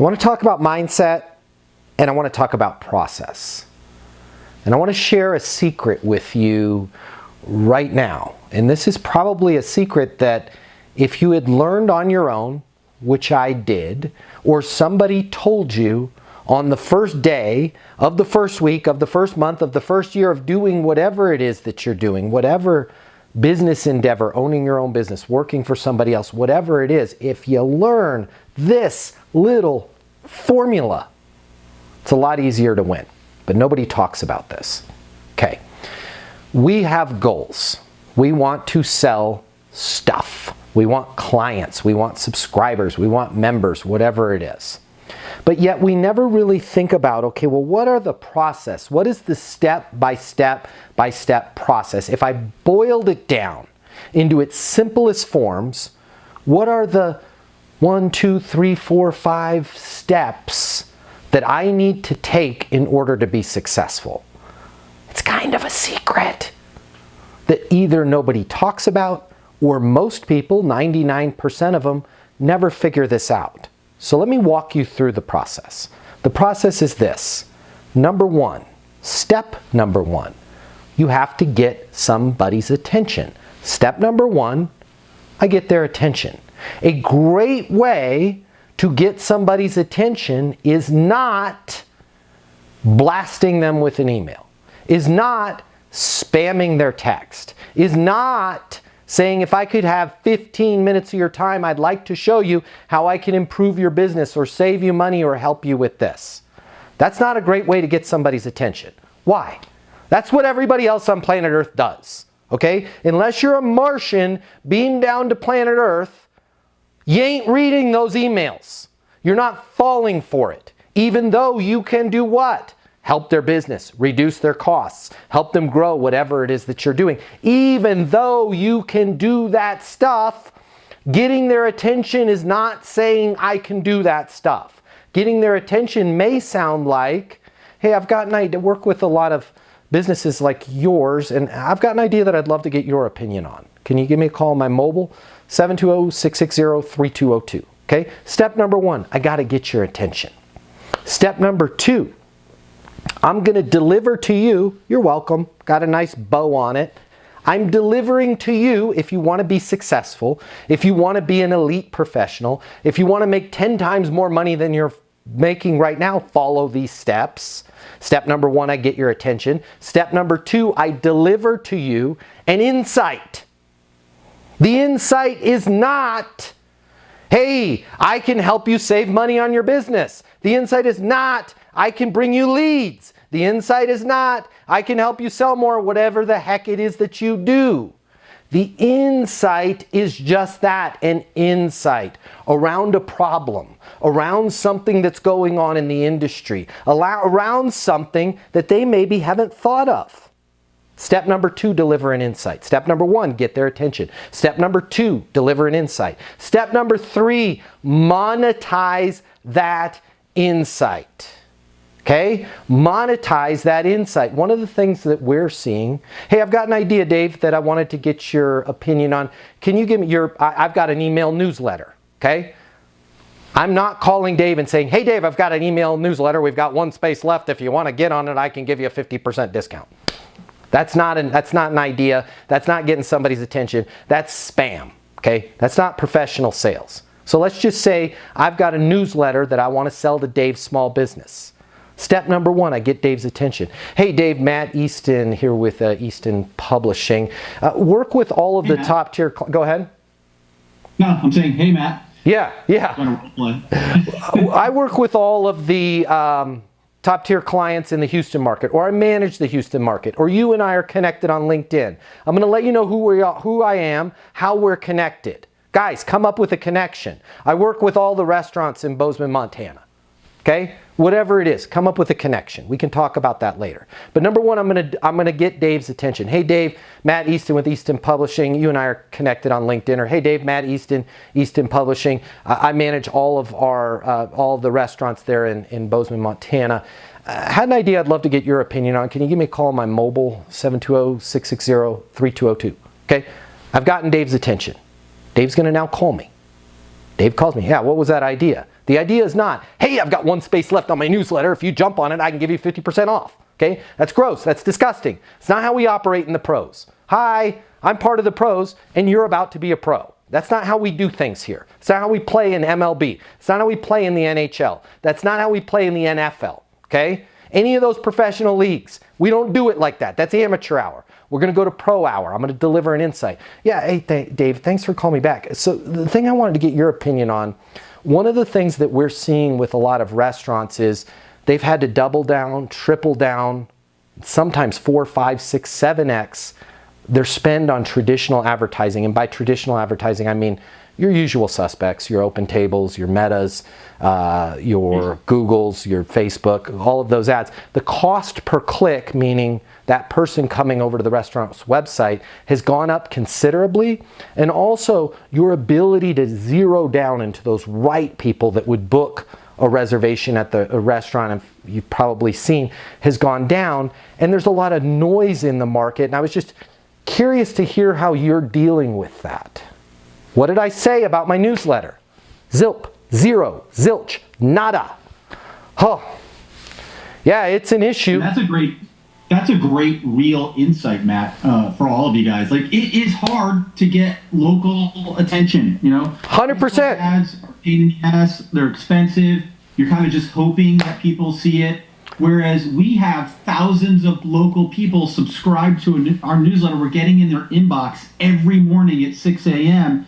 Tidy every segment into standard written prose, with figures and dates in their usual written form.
I want to talk about mindset, and I want to talk about process. And I want to share a secret with you right now. And this is probably a secret that if you had learned on your own, which I did, or somebody told you on the first day of the first week, of the first month, of the first year of doing whatever it is that you're doing, whatever business endeavor, owning your own business, working for somebody else, whatever it is, if you learn this little formula, it's a lot easier to win. But nobody talks about this. Okay. We have goals. We want to sell stuff. We want clients. We want subscribers. We want members, whatever it is. But yet we never really think about, okay, well, what are the process? What is the step-by-step process? If I boiled it down into its simplest forms, what are the 1, 2, 3, 4, 5 steps that I need to take in order to be successful? It's kind of a secret that either nobody talks about or most people, 99% of them, never figure this out. So let me walk you through the process. The process is this. Number one, step number one, you have to get somebody's attention. Step number one, I get their attention. A great way to get somebody's attention is not blasting them with an email, is not spamming their text, is not saying, if I could have 15 minutes of your time, I'd like to show you how I can improve your business or save you money or help you with this. That's not a great way to get somebody's attention. Why? That's what everybody else on planet Earth does. Okay? Unless you're a Martian beamed down to planet Earth, you ain't reading those emails. You're not falling for it. Even though you can do what? Help their business, reduce their costs, help them grow, whatever it is that you're doing. Even though you can do that stuff, getting their attention is not saying I can do that stuff. Getting their attention may sound like, hey, I've got an idea to work with a lot of businesses like yours, and I've got an idea that I'd love to get your opinion on. Can you give me a call on my mobile? 720-660-3202. Okay? Step number one, I got to get your attention. Step number two, I'm going to deliver to you, you're welcome, got a nice bow on it. I'm delivering to you, if you want to be successful, if you want to be an elite professional, if you want to make 10 times more money than you're making right now, follow these steps. Step number one, I get your attention. Step number two, I deliver to you an insight. The insight is not, hey, I can help you save money on your business. The insight is not, I can bring you leads. The insight is not, I can help you sell more, whatever the heck it is that you do. The insight is just that, an insight around a problem, around something that's going on in the industry, around something that they maybe haven't thought of. Step number two, deliver an insight. Step number one, get their attention. Step number two, deliver an insight. Step number three, monetize that insight. Okay? Monetize that insight. One of the things that we're seeing, hey, I've got an idea, Dave, that I wanted to get your opinion on. Can you give me I've got an email newsletter, okay? I'm not calling Dave and saying, hey, Dave, I've got an email newsletter. We've got one space left. If you want to get on it, I can give you a 50% discount. That's not an idea. That's not getting somebody's attention. That's spam, okay? That's not professional sales. So let's just say I've got a newsletter that I want to sell to Dave's small business. Step number one, I get Dave's attention. Hey, Dave, Matt Easton here with Easton Publishing. Work with all of the top tier. Go ahead. No, I'm saying, hey, Matt. Yeah. I work with all of the top tier clients in the Houston market, or I manage the Houston market, or you and I are connected on LinkedIn. I'm going to let you know who I am, how we're connected. Guys, come up with a connection. I work with all the restaurants in Bozeman, Montana. Okay? Whatever it is, come up with a connection. We can talk about that later. But number one, I'm gonna get Dave's attention. Hey Dave, Matt Easton with Easton Publishing. You and I are connected on LinkedIn. Or hey Dave, Matt Easton, Easton Publishing. I manage all of the restaurants there in Bozeman, Montana. Had an idea I'd love to get your opinion on. Can you give me a call on my mobile, 720-660-3202? Okay? I've gotten Dave's attention. Dave's gonna now call me. Dave calls me. Yeah, what was that idea? The idea is not, hey, I've got one space left on my newsletter. If you jump on it, I can give you 50% off. Okay? That's gross. That's disgusting. It's not how we operate in the pros. Hi, I'm part of the pros, and you're about to be a pro. That's not how we do things here. It's not how we play in MLB. It's not how we play in the NHL. That's not how we play in the NFL. Okay? Any of those professional leagues, we don't do it like that. That's amateur hour. We're going to go to pro hour. I'm going to deliver an insight. Yeah, hey, Dave, thanks for calling me back. So the thing I wanted to get your opinion on, one of the things that we're seeing with a lot of restaurants is they've had to double down, triple down, sometimes 4, 5, 6, 7x their spend on traditional advertising. And by traditional advertising, I mean your usual suspects, your Open Tables, your Metas, your Googles, your Facebook, all of those ads. The cost per click, meaning that person coming over to the restaurant's website, has gone up considerably. And also your ability to zero down into those right people that would book a reservation at the restaurant, and you've probably seen, has gone down. And there's a lot of noise in the market. And I was just curious to hear how you're dealing with that. What did I say about my newsletter? Zilp, zero, zilch, nada. Oh, yeah, it's an issue. That's a great real insight, Matt, for all of you guys. Like, it is hard to get local attention, 100%. Ads are a pain in the ass. They're expensive. You're kind of just hoping that people see it. Whereas we have thousands of local people subscribed to our newsletter. We're getting in their inbox every morning at 6 a.m.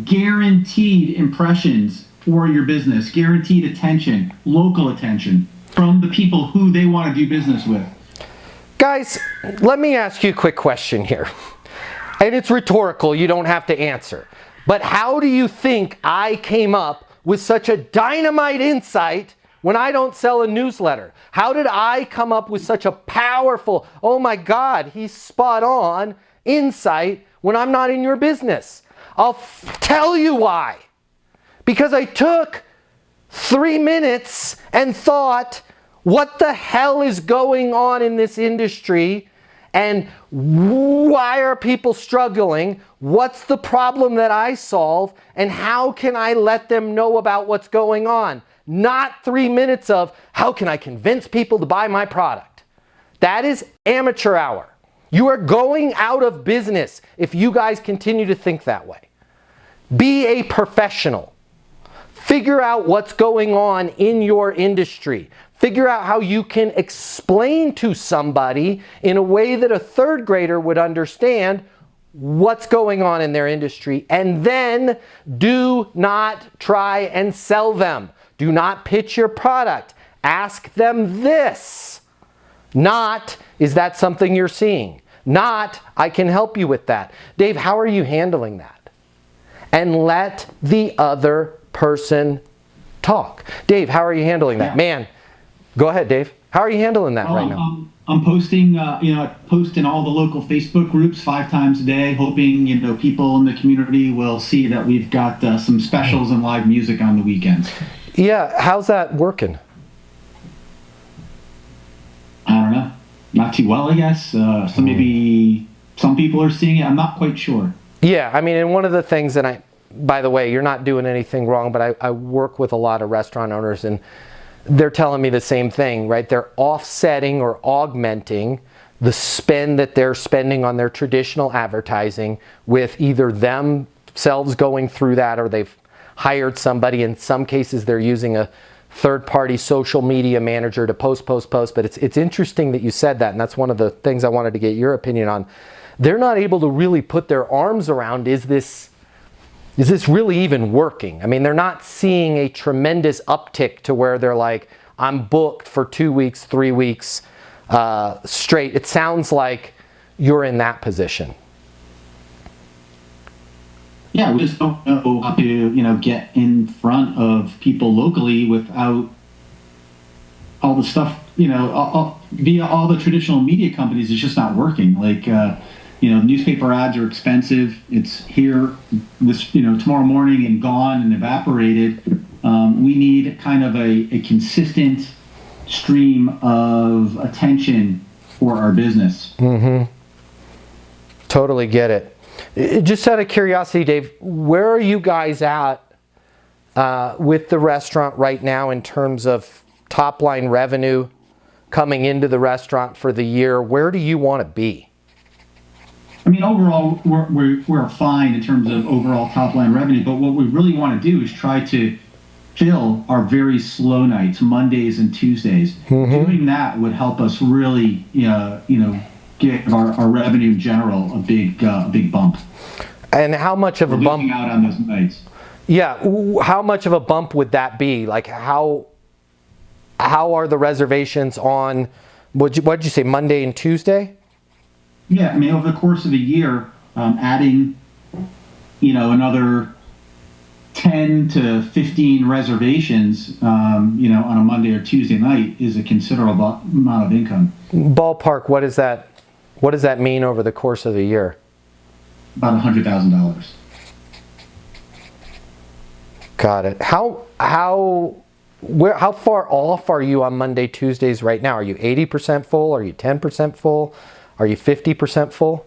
Guaranteed impressions for your business, guaranteed attention, local attention from the people who they want to do business with. Guys, let me ask you a quick question here. And it's rhetorical, you don't have to answer. But how do you think I came up with such a dynamite insight when I don't sell a newsletter? How did I come up with such a powerful, oh my God, he's spot on insight when I'm not in your business? I'll tell you why. Because I took 3 minutes and thought, what the hell is going on in this industry? And why are people struggling? What's the problem that I solve? And how can I let them know about what's going on? Not 3 minutes of, how can I convince people to buy my product? That is amateur hour. You are going out of business if you guys continue to think that way. Be a professional. Figure out what's going on in your industry. Figure out how you can explain to somebody in a way that a third grader would understand what's going on in their industry. And then do not try and sell them. Do not pitch your product. Ask them this. Not, is that something you're seeing? Not, I can help you with that. Dave, how are you handling that? And let the other person talk. Dave, how are you handling that? Yeah. Man, go ahead, Dave. How are you handling that right now? I'm posting, I post in all the local Facebook groups 5 times a day, hoping, people in the community will see that we've got some specials and live music on the weekends. Yeah, how's that working? I don't know. Not too well, I guess. So maybe some people are seeing it. I'm not quite sure. Yeah, I mean, and one of the things that by the way, you're not doing anything wrong, but I work with a lot of restaurant owners and they're telling me the same thing, right? They're offsetting or augmenting the spend that they're spending on their traditional advertising with either themselves going through that or they've hired somebody. In some cases, they're using a third-party social media manager to post. But it's interesting that you said that, and that's one of the things I wanted to get your opinion on. They're not able to really put their arms around, is this really even working? I mean, they're not seeing a tremendous uptick to where they're like, I'm booked for 2 weeks, 3 weeks straight. It sounds like you're in that position. Yeah, we just don't know how to, get in front of people locally without all the stuff, via all the traditional media companies. It's just not working. Like, newspaper ads are expensive. It's here this, tomorrow morning and gone and evaporated. We need kind of a consistent stream of attention for our business. Mm-hmm. Totally get it. Just out of curiosity, Dave, where are you guys at with the restaurant right now in terms of top line revenue coming into the restaurant for the year? Where do you want to be? I mean, overall, we're fine in terms of overall top line revenue, but what we really want to do is try to fill our very slow nights, Mondays and Tuesdays. Doing that would help us really, give our revenue in general a big bump. And how much of a bump? Losing out on those nights. Yeah, how much of a bump would that be? Like how are the reservations on? What'd you say, Monday and Tuesday? Yeah, I mean, over the course of a year, adding, another 10 to 15 reservations, on a Monday or Tuesday night is a considerable amount of income. Ballpark, what does that mean over the course of the year? About $100,000. Got it. How far off are you on Monday, Tuesdays right now? Are you 80% full? Are you 10% full? Are you 50% full?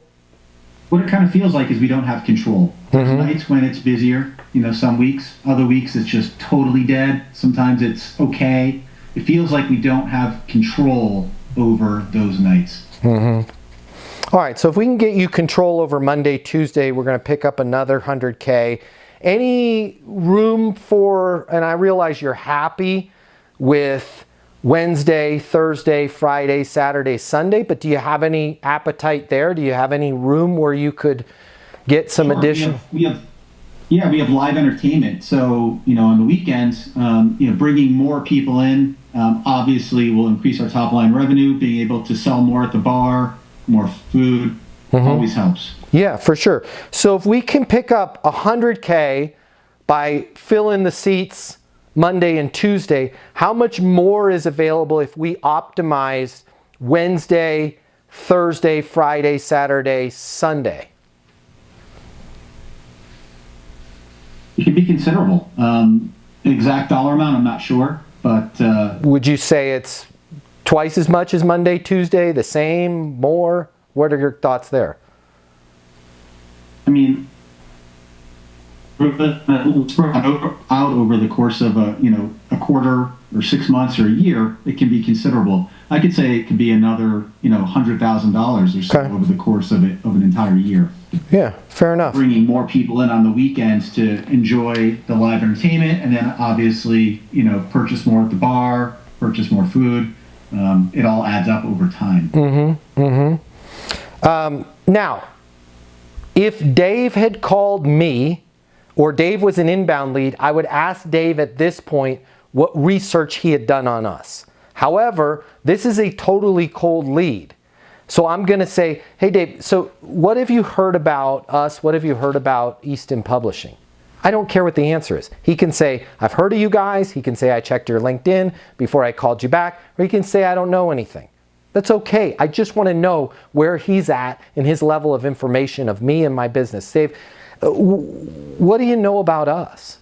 What it kind of feels like is we don't have control. Nights when it's busier, some weeks. Other weeks it's just totally dead. Sometimes it's okay. It feels like we don't have control over those nights. All right, so if we can get you control over Monday, Tuesday, we're going to pick up another 100K. Any room for, and I realize you're happy with Wednesday, Thursday, Friday, Saturday, Sunday, but do you have any appetite there? Do you have any room where you could get some additional? We have live entertainment. So, on the weekends, bringing more people in, obviously will increase our top line revenue. Being able to sell more at the bar, more food, always helps. Yeah, for sure. So if we can pick up 100K by filling the seats Monday and Tuesday, how much more is available if we optimize Wednesday, Thursday, Friday, Saturday, Sunday? It could be considerable. Exact dollar amount, I'm not sure, but would you say it's twice as much as Monday, Tuesday, the same, more? What are your thoughts there? I mean, out over the course of a quarter or 6 months or a year, it can be considerable. I could say it could be another $100,000 or so over the course of an entire year. Yeah, fair enough. Bringing more people in on the weekends to enjoy the live entertainment, and then obviously purchase more at the bar, purchase more food. It all adds up over time. Now, if Dave had called me, or Dave was an inbound lead, I would ask Dave at this point what research he had done on us. However, this is a totally cold lead. So I'm going to say, hey Dave, so what have you heard about us? What have you heard about Easton Publishing? I don't care what the answer is. He can say, I've heard of you guys. He can say, I checked your LinkedIn before I called you back. Or he can say, I don't know anything. That's okay. I just want to know where he's at in his level of information of me and my business. Dave, what do you know about us?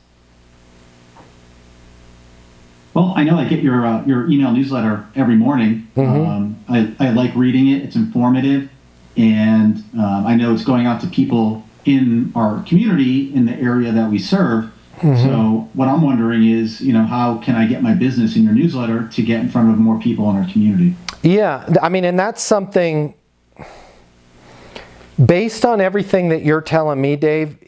Well, I know I get your email newsletter every morning. I like reading it. It's informative. And I know it's going out to people in our community in the area that we serve. So what I'm wondering is, how can I get my business in your newsletter to get in front of more people in our community? Yeah, I mean, and that's something, based on everything that you're telling me, Dave,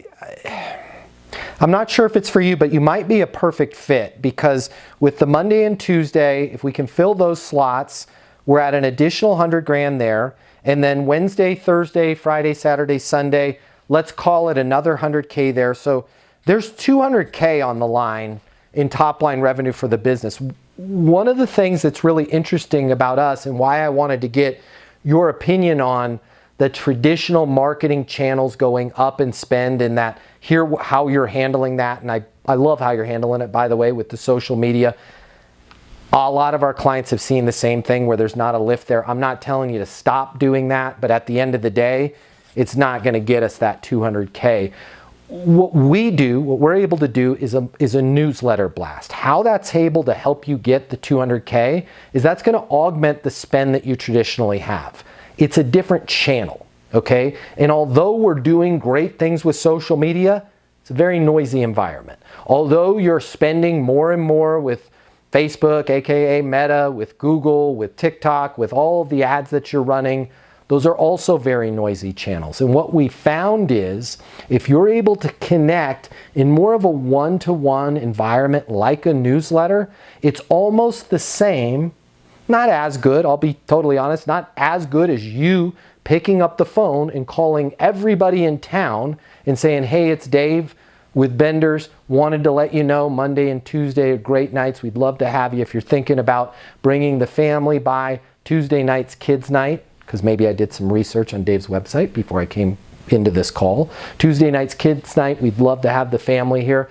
I'm not sure if it's for you, but you might be a perfect fit, because with the Monday and Tuesday, if we can fill those slots, we're at an additional 100 grand there. And then Wednesday, Thursday, Friday, Saturday, Sunday, let's call it another 100K there. So there's 200K on the line in top line revenue for the business. One of the things that's really interesting about us, and why I wanted to get your opinion on the traditional marketing channels going up in spend, and that hear how you're handling that. And I love how you're handling it, by the way, with the social media. A lot of our clients have seen the same thing where there's not a lift there. I'm not telling you to stop doing that, but at the end of the day, it's not going to get us that 200K. What we're able to do is a newsletter blast. How that's able to help you get the 200K is that's going to augment the spend that you traditionally have. It's a different channel, okay? And although we're doing great things with social media, It's a very noisy environment. Although you're spending more and more with Facebook, aka Meta, with Google, with TikTok, with all of the ads that you're running, those are also very noisy channels. And what we found is if you're able to connect in more of a one-to-one environment like a newsletter, it's almost the same, not as good, I'll be totally honest, not as good as you picking up the phone and calling everybody in town and saying, hey, it's Dave with Benders. Wanted to let you know Monday and Tuesday are great nights. We'd love to have you if you're thinking about bringing the family by. Tuesday night's kids night, because maybe I did some research on Dave's website before I came into this call. Tuesday night's kids night. We'd love to have the family here.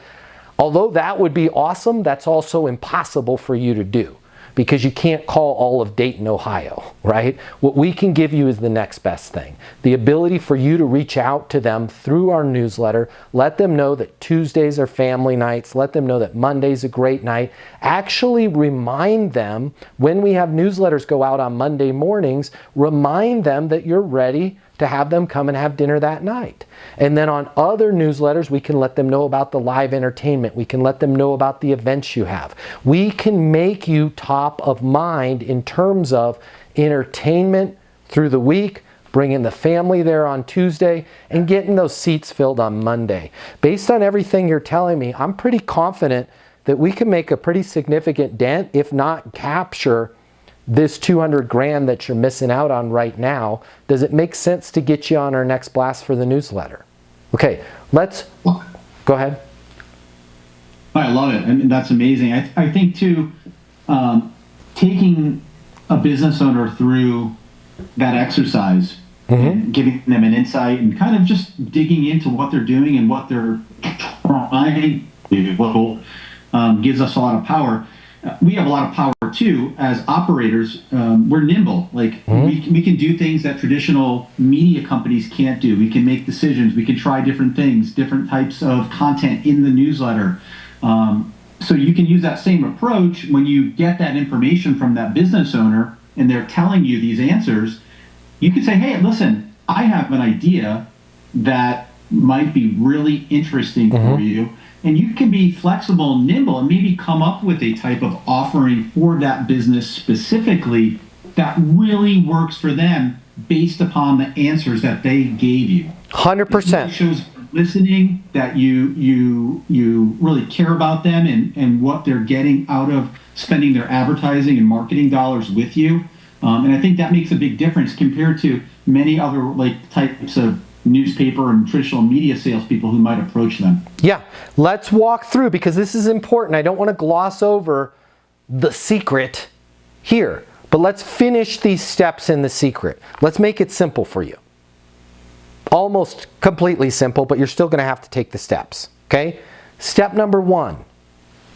Although that would be awesome, that's also impossible for you to do, because you can't call all of Dayton, Ohio, right? What we can give you is the next best thing. The ability for you to reach out to them through our newsletter, let them know that Tuesdays are family nights, let them know that Monday's a great night. Actually remind them when we have newsletters go out on Monday mornings, remind them that you're ready to have them come and have dinner that night. And then on other newsletters, we can let them know about the live entertainment. We can let them know about the events you have. We can make you top of mind in terms of entertainment through the week, bringing the family there on Tuesday, and getting those seats filled on Monday. Based on everything you're telling me, I'm pretty confident that we can make a pretty significant dent, if not capture this 200 grand that you're missing out on right now. Does it make sense to get you on our next blast for the newsletter? Okay, let's go ahead. I love it. I mean, that's amazing. I think too, taking a business owner through that exercise and giving them an insight and kind of just digging into what they're doing and what they're trying to do gives us a lot of power. We have a lot of power too as operators. We're nimble. Like we can do things that traditional media companies can't do. We can make decisions. We can try different things, different types of content in the newsletter. So you can use that same approach when you get that information from that business owner and they're telling you these answers. You can say, hey, listen, I have an idea that might be really interesting for you. And you can be flexible and nimble and maybe come up with a type of offering for that business specifically that really works for them based upon the answers that they gave you. 100%. It shows listening, that you really care about them and what they're getting out of spending their advertising and marketing dollars with you. And I think that makes a big difference compared to many other types of newspaper and traditional media salespeople who might approach them. Yeah, let's walk through, because this is important. I don't want to gloss over the secret here, but let's finish these steps in the secret. Let's make it simple for you. Almost completely simple, but you're still going to have to take the steps, okay? Step number 1,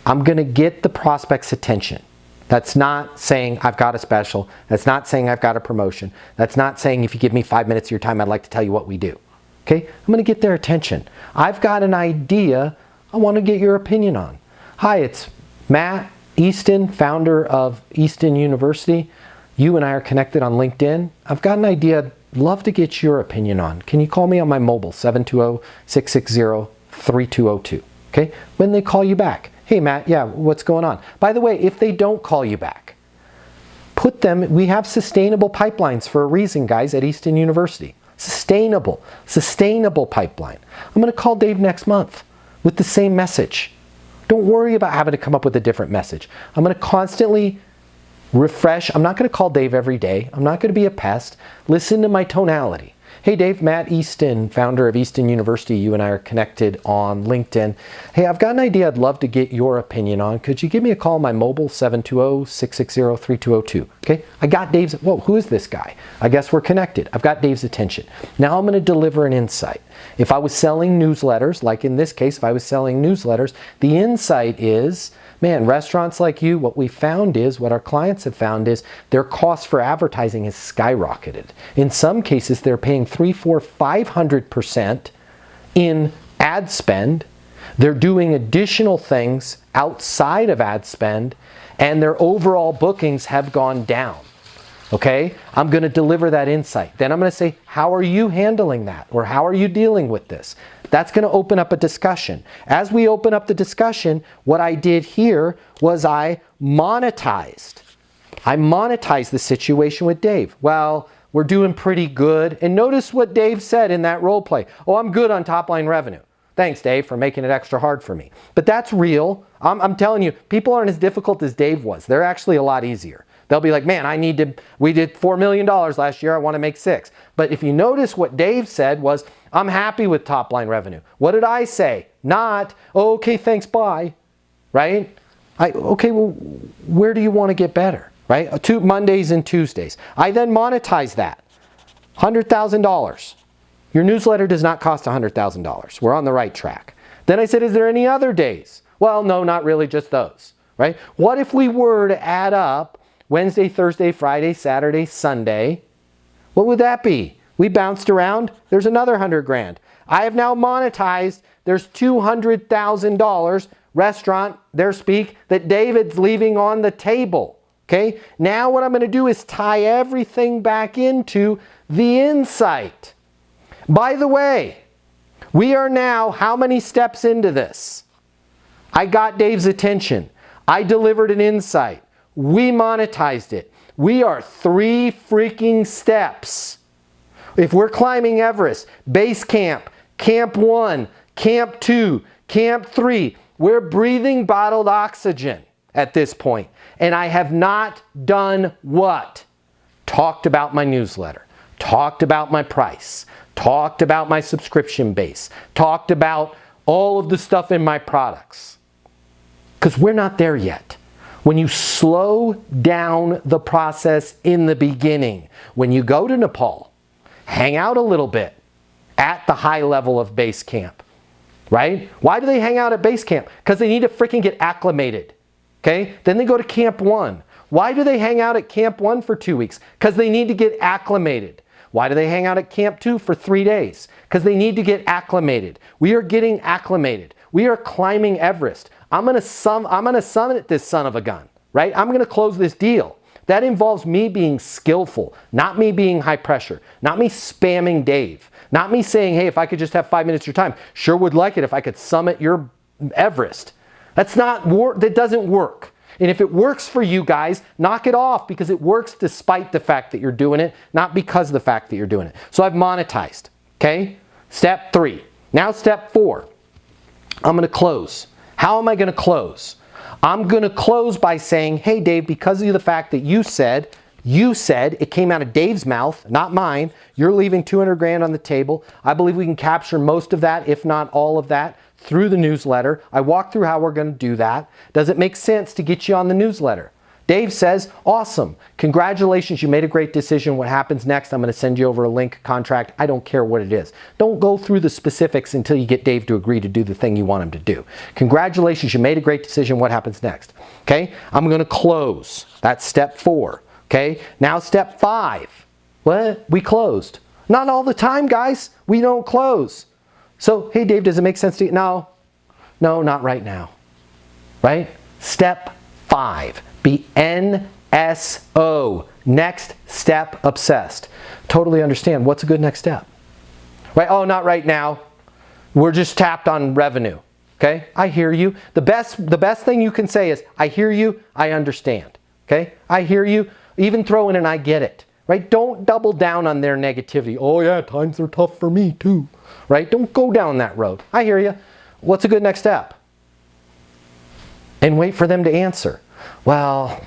I'm going to get the prospect's attention. That's not saying I've got a special. That's not saying I've got a promotion. That's not saying if you give me 5 minutes of your time, I'd like to tell you what we do. Okay? I'm going to get their attention. I've got an idea I want to get your opinion on. Hi, it's Matt Easton, founder of Easton University. You and I are connected on LinkedIn. I've got an idea I'd love to get your opinion on. Can you call me on my mobile, 720-660-3202? Okay? When they call you back. Hey, Matt, yeah, what's going on? By the way, if they don't call you back, put them, we have sustainable pipelines for a reason, guys, at Easton University. Sustainable pipeline. I'm going to call Dave next month with the same message. Don't worry about having to come up with a different message. I'm going to constantly refresh. I'm not going to call Dave every day. I'm not going to be a pest. Listen to my tonality. Hey Dave, Matt Easton, founder of Easton University. You and I are connected on LinkedIn. Hey, I've got an idea I'd love to get your opinion on. Could you give me a call on my mobile, 720-660-3202? Okay, I got Dave's, whoa, who is this guy? I guess we're connected. I've got Dave's attention. Now I'm going to deliver an insight. If I was selling newsletters, like in this case, if I was selling newsletters, the insight is, man, restaurants like you, what we found is, what our clients have found is, their cost for advertising has skyrocketed. In some cases, they're paying 300, 400, 500% in ad spend. They're doing additional things outside of ad spend, and their overall bookings have gone down. Okay? I'm going to deliver that insight. Then I'm going to say, how are you handling that? Or how are you dealing with this? That's going to open up a discussion. As we open up the discussion, what I did here was I monetized the situation with Dave. Well, we're doing pretty good. And notice what Dave said in that role play. Oh, I'm good on top line revenue. Thanks, Dave, for making it extra hard for me. But that's real. I'm telling you, people aren't as difficult as Dave was. They're actually a lot easier. They'll be like, man, we did $4 million last year. I want to make 6. But if you notice what Dave said was, I'm happy with top line revenue. What did I say? Not, oh, okay, thanks, bye. Right? Okay, well, where do you want to get better? Right? 2 Mondays and Tuesdays. I then monetize that. $100,000. Your newsletter does not cost $100,000. We're on the right track. Then I said, is there any other days? Well, no, not really, just those. Right? What if we were to add up Wednesday, Thursday, Friday, Saturday, Sunday? What would that be? We bounced around. There's another 100 grand. I have now monetized. There's $200,000 restaurant, there speak, that David's leaving on the table. Okay? Now what I'm going to do is tie everything back into the insight. By the way, we are now how many steps into this? I got Dave's attention. I delivered an insight. We monetized it. We are 3 freaking steps. If we're climbing Everest, base camp, camp 1, camp 2, camp 3, we're breathing bottled oxygen at this point. And I have not done what? Talked about my newsletter, talked about my price, talked about my subscription base, talked about all of the stuff in my products. Because we're not there yet. When you slow down the process in the beginning, when you go to Nepal, hang out a little bit at the high level of base camp, right? Why do they hang out at base camp? Because they need to freaking get acclimated, okay? Then they go to camp 1. Why do they hang out at camp 1 for 2 weeks? Because they need to get acclimated. Why do they hang out at camp 2 for 3 days? Because they need to get acclimated. We are getting acclimated. We are climbing Everest. I'm going to summit this son of a gun, right? I'm going to close this deal. That involves me being skillful, not me being high pressure, not me spamming Dave, not me saying, hey, if I could just have 5 minutes of your time, sure would like it if I could summit your Everest. That doesn't work. And if it works for you guys, knock it off, because it works despite the fact that you're doing it, not because of the fact that you're doing it. So I've monetized, okay? Step 3. Now step 4. I'm going to close. How am I going to close? I'm going to close by saying, hey, Dave, because of the fact that you said, it came out of Dave's mouth, not mine, you're leaving 200 grand on the table. I believe we can capture most of that, if not all of that, through the newsletter. I walked through how we're going to do that. Does it make sense to get you on the newsletter? Dave says, awesome. Congratulations, you made a great decision. What happens next? I'm going to send you over a link, contract. I don't care what it is. Don't go through the specifics until you get Dave to agree to do the thing you want him to do. Congratulations, you made a great decision. What happens next? Okay, I'm going to close. That's step 4. Okay, now step 5. What? We closed. Not all the time, guys. We don't close. So, hey, Dave, does it make sense to you? No, not right now. Right? Step 5. Be NSO. Next step obsessed. Totally understand. What's a good next step? Right? Oh, not right now. We're just tapped on revenue. Okay? I hear you. The best thing you can say is, I hear you, I understand. Okay? I hear you. Even throw in an I get it. Right? Don't double down on their negativity. Oh yeah, times are tough for me too. Right? Don't go down that road. I hear you. What's a good next step? And wait for them to answer. Well,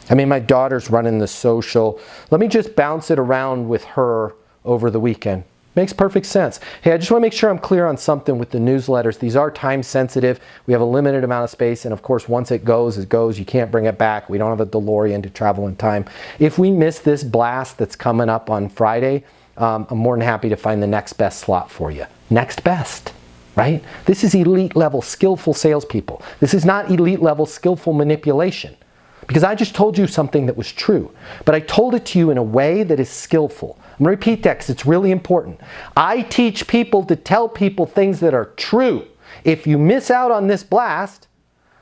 I mean, my daughter's running the social. Let me just bounce it around with her over the weekend. Makes perfect sense. Hey, I just want to make sure I'm clear on something with the newsletters. These are time sensitive. We have a limited amount of space. And of course, once it goes, it goes. You can't bring it back. We don't have a DeLorean to travel in time. If we miss this blast that's coming up on Friday, I'm more than happy to find the next best slot for you. Next best, right? This is elite level skillful salespeople. This is not elite level skillful manipulation. Because I just told you something that was true, but I told it to you in a way that is skillful. I'm going to repeat that because it's really important. I teach people to tell people things that are true. If you miss out on this blast,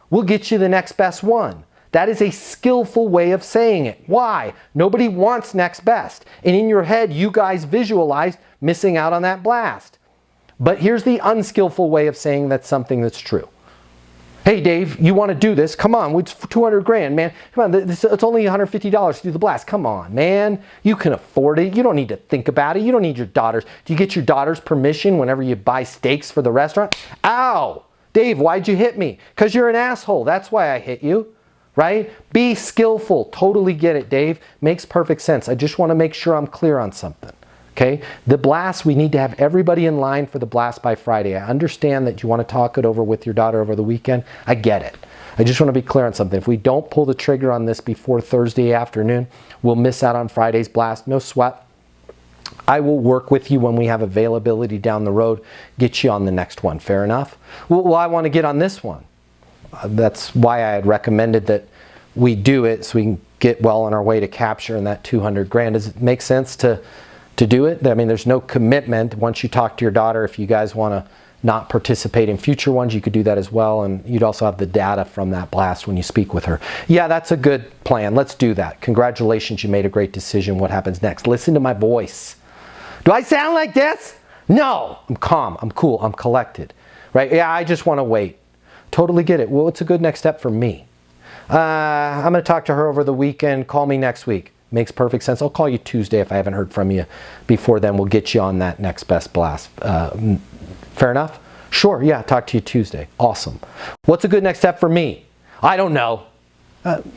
we'll get you the next best one. That is a skillful way of saying it. Why? Nobody wants next best. And in your head, you guys visualized missing out on that blast. But here's the unskillful way of saying that's something that's true. Hey Dave, you want to do this? Come on, it's 200 grand, man. Come on, it's only $150 to do the blast. Come on, man. You can afford it. You don't need to think about it. You don't need your daughters. Do you get your daughter's permission whenever you buy steaks for the restaurant? Ow! Dave, why'd you hit me? Because you're an asshole. That's why I hit you, right? Be skillful. Totally get it, Dave. Makes perfect sense. I just want to make sure I'm clear on something. Okay, the blast, we need to have everybody in line for the blast by Friday. I understand that you want to talk it over with your daughter over the weekend. I get it. I just want to be clear on something. If we don't pull the trigger on this before Thursday afternoon, we'll miss out on Friday's blast. No sweat. I will work with you when we have availability down the road, get you on the next one. Fair enough? Well, I want to get on this one. That's why I had recommended that we do it so we can get well on our way to capturing that 200 grand. Does it make sense to do it? I mean, there's no commitment. Once you talk to your daughter, if you guys want to not participate in future ones, you could do that as well. And you'd also have the data from that blast when you speak with her. Yeah, that's a good plan. Let's do that. Congratulations, you made a great decision. What happens next? Listen to my voice. Do I sound like this? No, I'm calm, I'm cool, I'm collected, right? Yeah, I just want to wait. Totally get it. Well, it's a good next step for me. I'm going to talk to her over the weekend. Call me next week. Makes perfect sense. I'll call you Tuesday if I haven't heard from you before then. We'll get you on that next best blast. Fair enough? Sure, yeah, talk to you Tuesday. Awesome. What's a good next step for me? I don't know.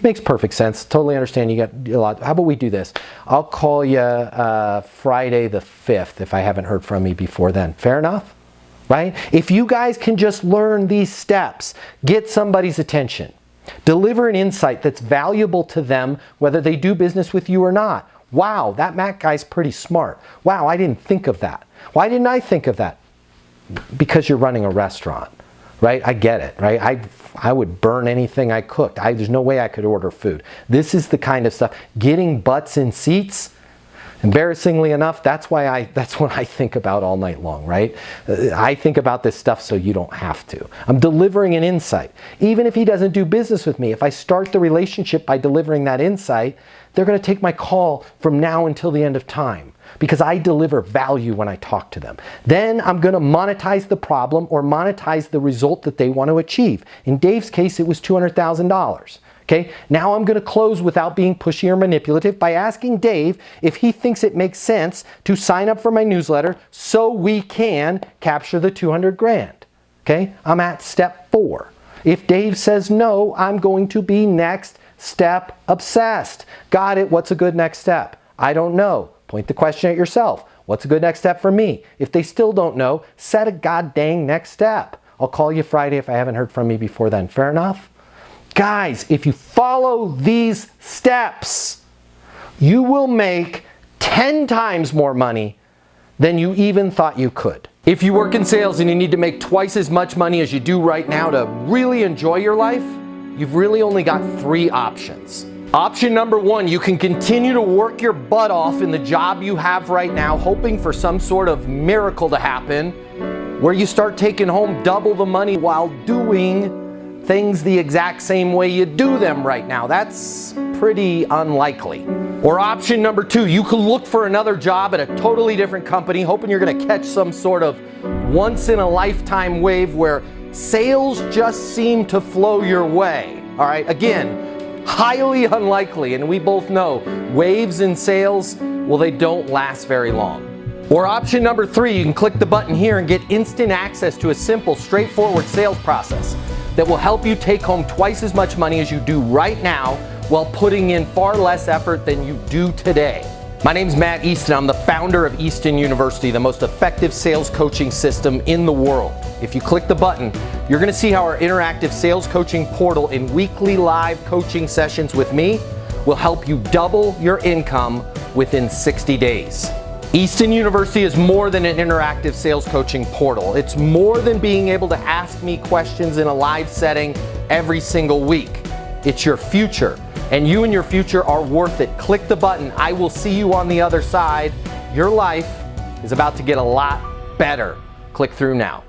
Makes perfect sense. Totally understand. You got a lot. How about we do this? I'll call you Friday the 5th if I haven't heard from you before then. Fair enough? Right? If you guys can just learn these steps, get somebody's attention. Deliver an insight that's valuable to them, whether they do business with you or not. Wow, that Matt guy's pretty smart. Wow, I didn't think of that. Why didn't I think of that? Because you're running a restaurant, right? I get it, right? I would burn anything I cooked. There's no way I could order food. This is the kind of stuff. Getting butts in seats, embarrassingly enough, that's what I think about all night long, right? I think about this stuff so you don't have to. I'm delivering an insight. Even if he doesn't do business with me, if I start the relationship by delivering that insight, they're going to take my call from now until the end of time because I deliver value when I talk to them. Then I'm going to monetize the problem or monetize the result that they want to achieve. In Dave's case, it was $200,000. Okay, now I'm going to close without being pushy or manipulative by asking Dave if he thinks it makes sense to sign up for my newsletter so we can capture the 200 grand. Okay, I'm at step 4. If Dave says no, I'm going to be next step obsessed. Got it? What's a good next step? I don't know. Point the question at yourself. What's a good next step for me? If they still don't know, set a god dang next step. I'll call you Friday if I haven't heard from you before then. Fair enough? Guys, if you follow these steps, you will make 10 times more money than you even thought you could. If you work in sales and you need to make twice as much money as you do right now to really enjoy your life, you've really only got 3 options. Option number 1, you can continue to work your butt off in the job you have right now, hoping for some sort of miracle to happen, where you start taking home double the money while doing things the exact same way you do them right now. That's pretty unlikely. Or option number 2, you could look for another job at a totally different company, hoping you're going to catch some sort of once-in-a-lifetime wave where sales just seem to flow your way. All right, again, highly unlikely, and we both know waves in sales, well, they don't last very long. Or option number 3, you can click the button here and get instant access to a simple, straightforward sales process that will help you take home twice as much money as you do right now while putting in far less effort than you do today. My name's Matt Easton. I'm the founder of Easton University, the most effective sales coaching system in the world. If you click the button, you're going to see how our interactive sales coaching portal and weekly live coaching sessions with me will help you double your income within 60 days. Easton University is more than an interactive sales coaching portal. It's more than being able to ask me questions in a live setting every single week. It's your future, and you and your future are worth it. Click the button. I will see you on the other side. Your life is about to get a lot better. Click through now.